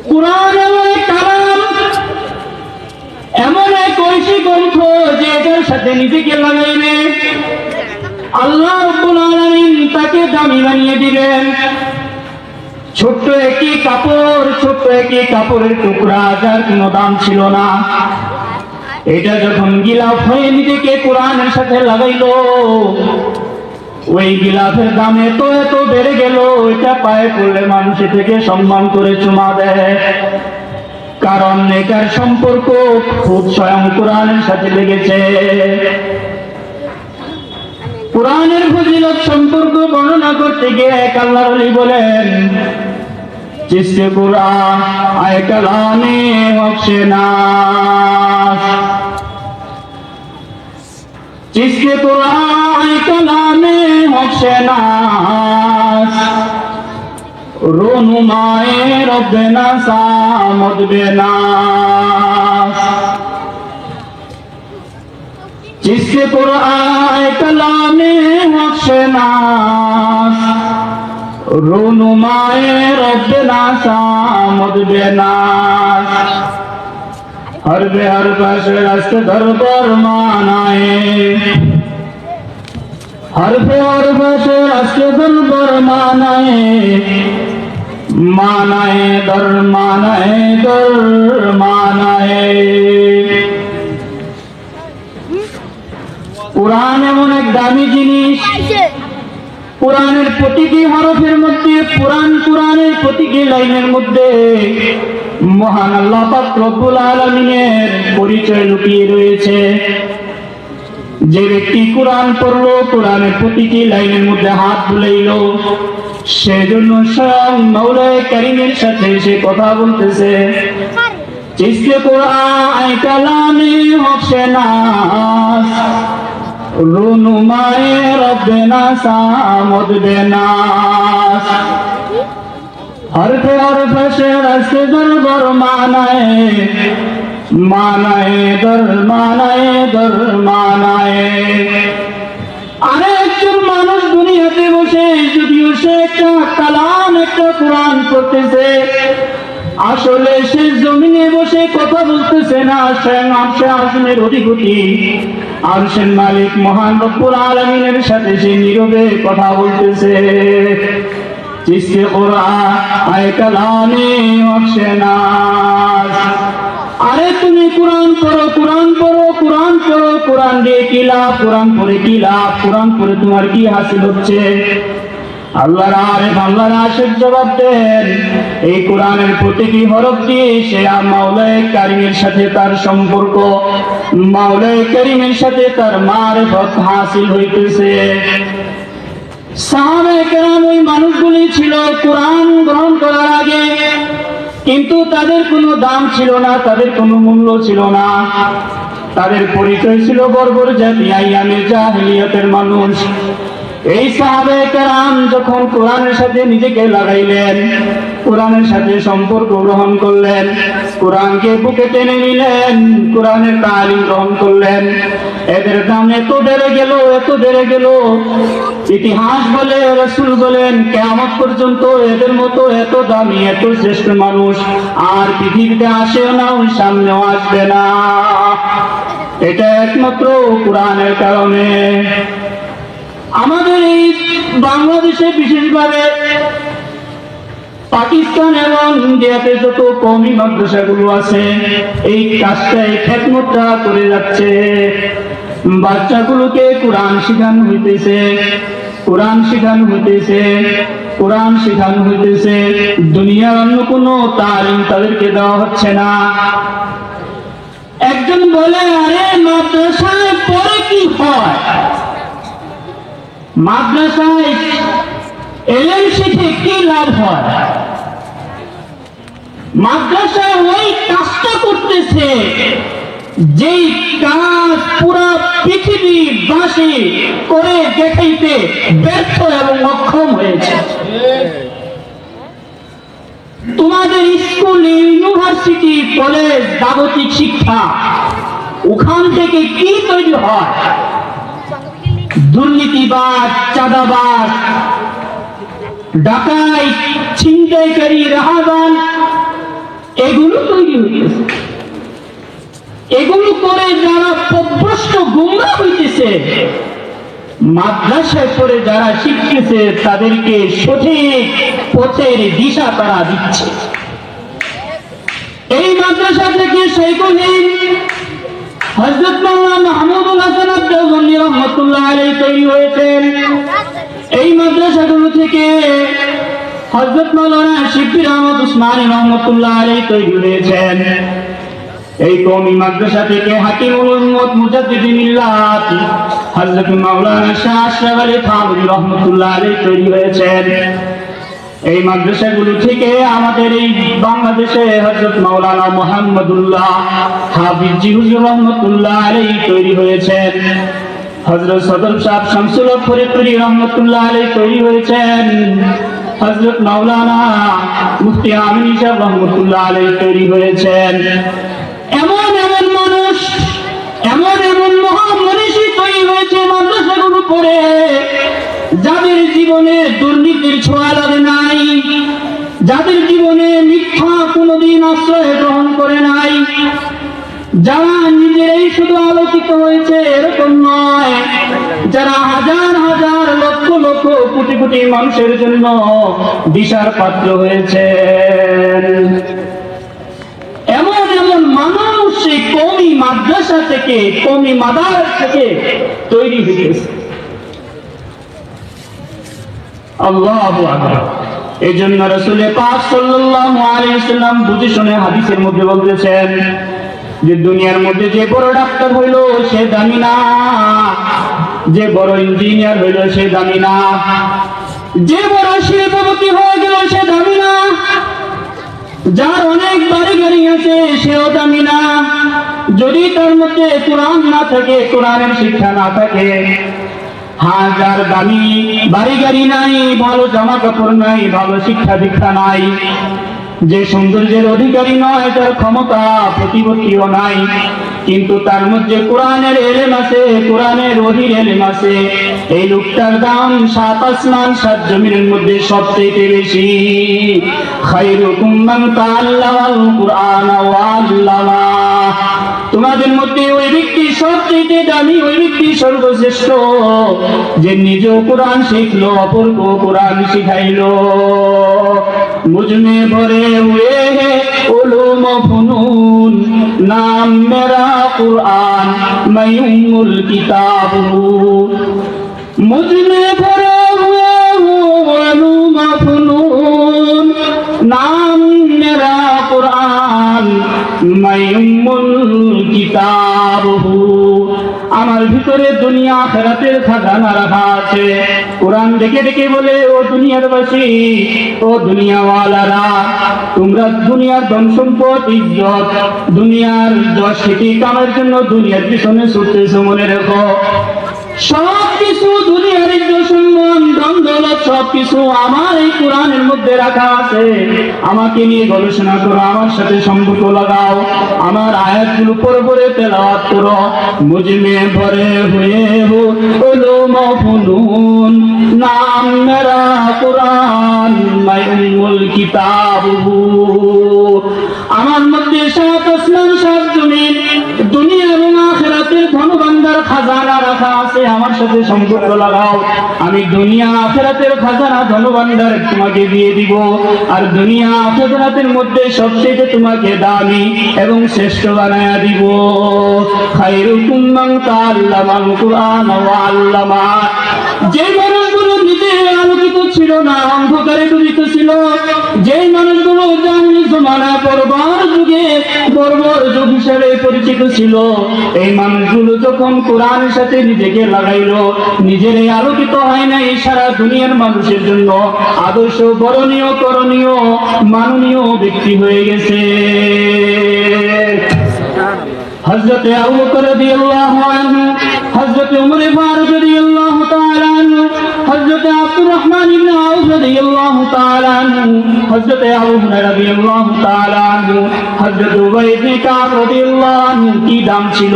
কুরআন এমন এক ঐশী গ্রন্থ যে এটার সাথে নিজেকে লাগাইলে আল্লাহ রাব্বুল আলামিন তাকে দামি বানিয়ে দিবেন। ছোট্ট একটি কাপড়ের টুকরা, যার কোনো দাম ছিল না, এটা যখন গিলাফ হয়ে নিজেকে কোরআনের সাথে লাগাইলো, ওই গিলাফের দাম এত বেড়ে গেল, এটা পায়ে পড়লে মানুষ থেকে সম্মান করে চুমা দেয়। কারণ এটার সম্পর্ক খুব স্বয়ং কোরআনের সাথে লেগেছে। কোরআনের ফজিলত সম্পর্ক বর্ণনা করতে গিয়ে এক আল্লাহর ওলি বলেন, जिसके कुरान आए कलामे बख्शनास, जिसके कुरान आए कलामे बख्शनास, रोनुमाए रब्बना सामद बेनास, जिसके कुरान आए कलामे बख्शनास, रोनुमाए रब्बना सामद बेनास, हर पास रास्ते दर पर मानाए, हर पास रास्ते दर पर मानाए, मानाए दर मानाए। कुरान एमन एक दामी जिनिस, কোরআনের প্রতিটি হরফের মধ্যে, কোরআনের প্রতিটি লাইনের মধ্যে মহান আল্লাহ পাক রব্বুল আলামিনের পরিচয় লুকিয়ে রয়েছে। যে ব্যক্তি কোরআন পড়লো, কোরআনের প্রতিটি লাইনের মধ্যে হাত বুলাইলো, সেজন্য স্বয়ং মাওলায়ে কারীমের সাথে সে কথা বলতেছে। जिसके कुरान कलामे बख्शनास, रोनुमाए रब्बना सामद बेनास, हर से रास्ते दर बर मानाए। আরে একজন মানুষ দুনিয়াতে বসে যদিও সে একটা কালাম, একটা কোরআন পড়তেছে, আসলে সে জমিনে বসে কথা বলতেছে না, স্বয়ং আরশের অধিপতি, আরশের মালিক মহান রব্বুল আলামিনের সাথে সে নীরবে কথা বলতেছে। जिसके कुरान आए कलामे बख्शनास, আরে তুমি কোরআন পড়ো, কোরআন দিয়ে কি লাভ, কোরআন পড়ে কি লাভ, কোরআন পড়ে তোমার কি হাসিল হচ্ছে? আল্লাহর আরেফ, আল্লাহর আশিক জবাব দেন, এই কোরআনের প্রতিটি হরফ দিয়ে সে মাওলায়ে কারীমের সাথে তার সম্পর্ক, মাওলায়ে কারীমের সাথে তার মারিফত হাসিল হইতেছে। সাহাবায়ে কেরাম ওই মানুষগুলি ছিল কোরআন গ্রহণ করার আগে, কিন্তু তাদের কোনো দাম ছিল না, তাদের কোনো মূল্য ছিল না, তাদের পরিচয় ছিল বর্বর জাতি, আইয়ামে জাহিলিয়াতের মানুষ। এই সাহাবায়ে কেরাম যখন কোরআনের সাথে নিজেকে লাগাইলেন, কোরআনের সাথে সম্পর্ক গ্রহণ করলেন, কোরআনকে বুকে টেনে নিলেন, কোরআনের তালিম গ্রহণ করলেন, এদের দাম এত বেড়ে গেল, ইতিহাস বলে, রাসূল বলেন, কিয়ামত পর্যন্ত এদের মতো এত দামি, এত শ্রেষ্ঠ মানুষ আর পৃথিবীতে আসেও না, ওই সামনেও আসবে না। এটা একমাত্র কোরআনের কারণে। আমাদের এই বাংলাদেশে, বিশেষভাবে পাকিস্তান এবং ইন্ডিয়াতে যত কওমি মাদ্রাসাগুলো আছে, এই কাজটা, এই খেদমতটা করে যাচ্ছে। বাচ্চাগুলোকে কোরআন শেখানো হইতেছে, দুনিয়ার অন্য কোনো তালিম তাদেরকে দেওয়া হচ্ছে না। একজন বলে, আরে মাদ্রাসায় পরে কি হয়? মাদ্রাসায় এলেম শিখে কি লাভ হয়? মাদ্রাসায় ওই কাজটা করতেছে যেই কাজ পুরা পৃথিবীবাসী করে দেখাইতে ব্যর্থ এবং অক্ষম হয়েছে। তোমাদের স্কুল, ইউনিভার্সিটি, কলেজ, জাগতিক শিক্ষা, ওখান থেকে কি তৈরি হয়? দুর্নীতিবাজ, চাঁদাবাজ, ডাকাই, ছিনতাইকারী, রাহাজান এগুলো তৈরি হইতেছে। এগুলো করে যারা পথভ্রষ্ট গুমরা হইতেছে, মাদ্রাসায় পড়ে যারা শিখতেছে তাদেরকে সঠিক পথের দিশা তারা দিচ্ছে। এই মাদ্রাসা থেকে শাইখুল হিন্দ হযরত মাওলানা মাহমুদুল হাসান আদ-দেওবন্দি রাহমাতুল্লাহ আলাইহি তৈরি হয়েছেন। এই মাদ্রাসাগুলো থেকে হযরত মাওলানা শিবলি আহমদ উসমানী রাহমাতুল্লাহ আলাইহি তৈরি হয়েছেন। এই কওমি মাদ্রাসা থেকে হাকিমুল উম্মত মুজাদ্দিদুল মিল্লাত হযরত মাওলানা শাহ আশরাফ আলী থানভী রাহমাতুল্লাহ আলাইহি তৈরি হয়েছেন। এই মাদ্রাসাগুলো থেকে আমাদের এই বাংলাদেশে হযরত মাওলানা মুহাম্মদুল্লাহ হাফিজি হুজুর রাহমাতুল্লাহ আলাইহি তৈরি হয়েছেন। হযরত সদর সাহেব শামসুল হক ফরিদপুরি রাহমাতুল্লাহ আলাইহি তৈরি হয়েছেন। হযরত মাওলানা মুফতি আমিন সাহেব রাহমাতুল্লাহ আলাইহি তৈরি হয়েছেন। এমন এমন মানুষ, এমন এমন মহামনীষী তৈরি হয়েছে মাদ্রাসাগুলো পড়ে, যাদের জীবনে দুর্নীতির ছোঁয়া লাগে নাই, যাদের জীবনে মিথ্যা কোনোদিন আশ্রয় গ্রহণ করে নাই, যারা নিজেরাই শুধু আলোকিত হয়েছে এরকম নয়, যারা হাজার হাজার লক্ষ লক্ষ কোটি কোটি মানুষের জন্য দিশার পাত্র হয়েছে। এমন এমন মানুষ এই কওমি মাদ্রাসা থেকে, কওমি মাদার থেকে তৈরি হয়েছে। আল্লাহু আকবার। এজন্য রাসূল পাক সাল্লাল্লাহু আলাইহি ওয়াসাল্লাম বুঝে শুনে হাদিসের মধ্যে বলতেছেন যে দুনিয়ার মধ্যে যে বড় ডাক্তার হইল সে দামি না, যে বড় ইঞ্জিনিয়ার হইল সে দামি না, যে বড় শিল্পপতি হয়ে গেল সে দামি না, যার অনেক বাড়ি গাড়ি আছে সেও দামি না, যদি তার মধ্যে কোরআন না থাকে, কোরআনের শিক্ষা না থাকে। হ্যাঁ, যার দামি বাড়ি গাড়ি নাই, ভালো জামা কাপড় নাই, ভালো শিক্ষা দীক্ষা নাই, যে সৌন্দর্যের অধিকারী নয়, তার ক্ষমতা প্রতিপত্তিও নাই, কিন্তু তার মধ্যে কোরআনের এলেম আছে, কোরআনের ওহীর এলেম আছে, এই লোকটার দাম 7 আসমান 7 জমিনের মধ্যে সবচেয়ে বেশি। খায়রুকুম মান তাআল্লামাল কুরআন ওয়া আল্লামা। তোমাদের মধ্যে ওই ব্যক্তি সবচেয়ে দামি, ওই ব্যক্তি সর্বশ্রেষ্ঠ যে নিজেও কোরআন শিখলো, অপরকেও কোরআন শিখাইলো। মুজমে ভরে হুয়ে হে উলুম ফুনুন, নাম মেরা কুরআন मैं उम्मुल किताब हूँ। मुझमें भरे हुए उलूम फुनून, नाम मेरा कुरान मैं उम्मुल किताब हूँ। আমার ভিতরে দুনিয়া আখিরাতের খাজানা রাখা আছে। কোরআন ডেকে ডেকে বলে, ও দুনিয়ার বাসী, ও দুনিয়াওয়ালারা, তোমরা দুনিয়ার ধন সম্পদ, ইজ্জত, দুনিয়ার যশ খ্যাতি কামার জন্য দুনিয়ার পিছনে ছুটতেছো, মনে রেখো সবকিছু দুনিয়ার ইজ্জত সম্মান ধন দৌলত সবকিছু আমার এই কোরআনের মধ্যে রাখা আছে। আমাকে নিয়ে গবেষণা করো, আমার সাথে সম্পর্ক লাগাও, আমার আয়াতগুলো পড়ে পড়ে তেলাওয়াত করো। মুজমে ভরে হুয়ে হো উলুম ফুনুন, নাম মেরা কুরআন मैं उम्मुल किताब हूँ। আমার মধ্যে 7 আসমান 7 জমিন, দুনিয়া এবং আখিরাতের ধনভাণ্ডার খাজানা রাখা আছে, আমার সাথে সম্পর্ক লাগাও। আমি দুনিয়া আখিরাতের খাজানা ধনভাণ্ডার তোমাকে দিয়ে দিব, আর দুনিয়া আখিরাতের মধ্যে সবচেয়ে তোমাকে দামি এবং শ্রেষ্ঠ বানায়া দিব। খায়রুকুম মান তাআল্লামাল কুরআন ওয়া আল্লামা। যে মানুষগুলো নিজে আলোকিত ছিল না, অন্ধকারে ডুবিত ছিল, যে মানুষগুলো জাহিলি জমানা বর্বর যুগে বর্বর যুগ হিসেবে পরিচিত ছিল, এই মানুষগুলো যখন কোরআনের সাথে নিজেকে লাগাইলো, নিজের আলোকিত হয় নাই, সারা দুনিয়ার মানুষের জন্য আদর্শ, বরণীয়, করণীয়, মাননীয় ব্যক্তি হয়ে গেছে। হযরত আবু বকর রাদিয়াল্লাহু আনহু, হযরত উমর ফারুক রাদিয়াল্লাহু তাআলা আনহু, হযরত আব্দুর রহমান ইবনে আউফ রাদিয়াল্লাহু তাআলা আনহু, হযরত আবু হুরায়রা রাদিয়াল্লাহু তাআলা আনহু, হযরত উবাই ইবনে কাব রাদিয়াল্লাহু আনহু কি দাম ছিল।